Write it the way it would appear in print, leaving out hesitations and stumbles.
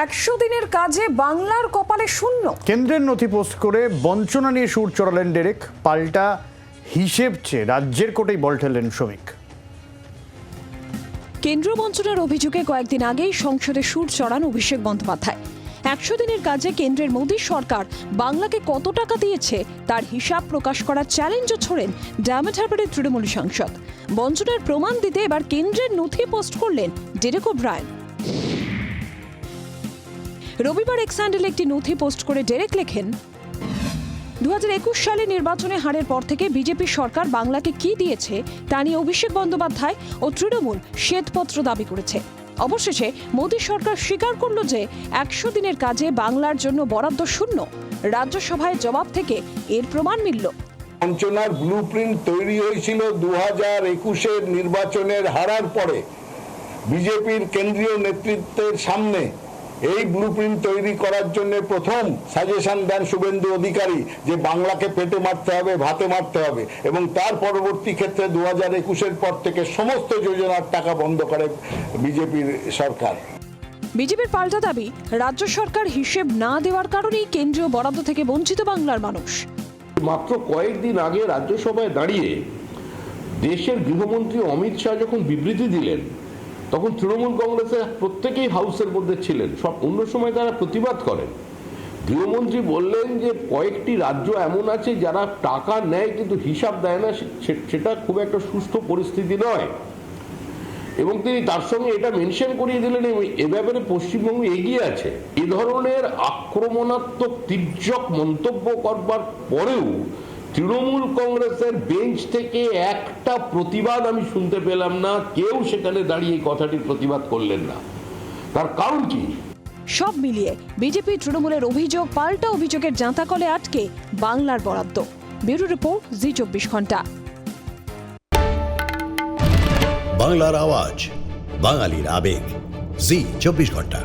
100 দিনের কাজে বাংলার কপালে শূন্য। কেন্দ্রের নথি পোস্ট করে বঞ্চনা নিয়ে সুর চড়ালেন ডেরেক। পাল্টা হিসেব চেয়ে রাজ্যের কোর্টেই বল ঠেললেন শ্রমিক। কেন্দ্র বঞ্চনার অভিযোগে কয়েকদিন আগেই সংসদে সুর চড়ান অভিষেক বন্দ্যোপাধ্যায়। 100 দিনের কাজে কেন্দ্রের মোদী সরকার বাংলাকে কত টাকা দিয়েছে তার হিসাব প্রকাশ করার চ্যালেঞ্জও ছোড়েন ডায়মন্ড হারবারের তৃণমূল সাংসদ। বঞ্চনার প্রমাণ দিতে এবার কেন্দ্রের নথি পোস্ট করলেন ডেরেক ওব্রায়েন। রবিবার এক্স হ্যান্ডেলে একটি নথি পোস্ট করে ডেরেক লেখেন, 2021 সালে নির্বাচনে হারের পর থেকে বিজেপি সরকার বাংলাকে কি দিয়েছে তা নিয়ে অভিষেক বন্দ্যোপাধ্যায় ও তৃণমূল শ্বেতপত্র দাবি করেছে। অবশেষে মোদী সরকার স্বীকার করল যে 100 দিনের কাজে বাংলার জন্য বরাদ্দ শূন্য। রাজ্যসভায় জবাব থেকে এর প্রমাণ মিলল। বঞ্চনার ব্লুপ্রিন্ট তৈরি হয়েছিল 2021-এর নির্বাচনের হারার পরে। বিজেপির কেন্দ্রীয় নেতৃত্বের সামনে এই ব্লুপ্রিন্ট তৈরি করার জন্য প্রথম সাজেশন দেন শুভেন্দু অধিকারী যে বাংলাকে পেটে মারতে হবে, ভাতে মারতে হবে, এবং তার পরবর্তী ক্ষেত্রে 2021-এর পর থেকে সমস্ত যোজনার টাকা বন্ধ করে বিজেপির সরকার। বিজেপির পাল্টা দাবি, রাজ্য সরকার হিসেব না দেওয়ার কারণেই কেন্দ্রীয় বরাদ্দ থেকে বঞ্চিত বাংলার মানুষ। মাত্র কয়েকদিন আগে রাজ্যসভায় দাঁড়িয়ে দেশের গৃহমন্ত্রী অমিত শাহ যখন বিবৃতি দিলেন, তখন তৃণমূল কংগ্রেসের প্রত্যেকেই হাউসের মধ্যে ছিলেন, সব অন্য সময় তারা প্রতিবাদ করেন। গৃহমন্ত্রী বললেন যে কয়েকটি রাজ্য এমন আছে যারা টাকা নেয় কিন্তু হিসাব দেয় না, সেটা খুব একটা সুষ্ঠু পরিস্থিতি নয়, এবং তিনি তার সঙ্গে এটা মেনশন করিয়ে দিলেন এ ব্যাপারে পশ্চিমবঙ্গ এগিয়ে আছে। এ ধরনের আক্রমণাত্মক তির্যক মন্তব্য করবার পরেও তৃণমূল কংগ্রেসের বেঞ্চ থেকে একটা প্রতিবাদ আমি শুনতে পেলাম না। কেউ সেখানে দাঁড়িয়ে এই কথাটির প্রতিবাদ করলেন না। তার কারণ কি? সব মিলিয়ে বিজেপি তৃণমূলের অভিযোগ পাল্টা অভিযোগের জাঁতাকলে আটকে বাংলার বরাদ্দ। ব্যুরো রিপোর্ট, জি 24 ঘন্টা। বাংলার আওয়াজ, বাঙালির আবেগ, জি 24 ঘন্টা।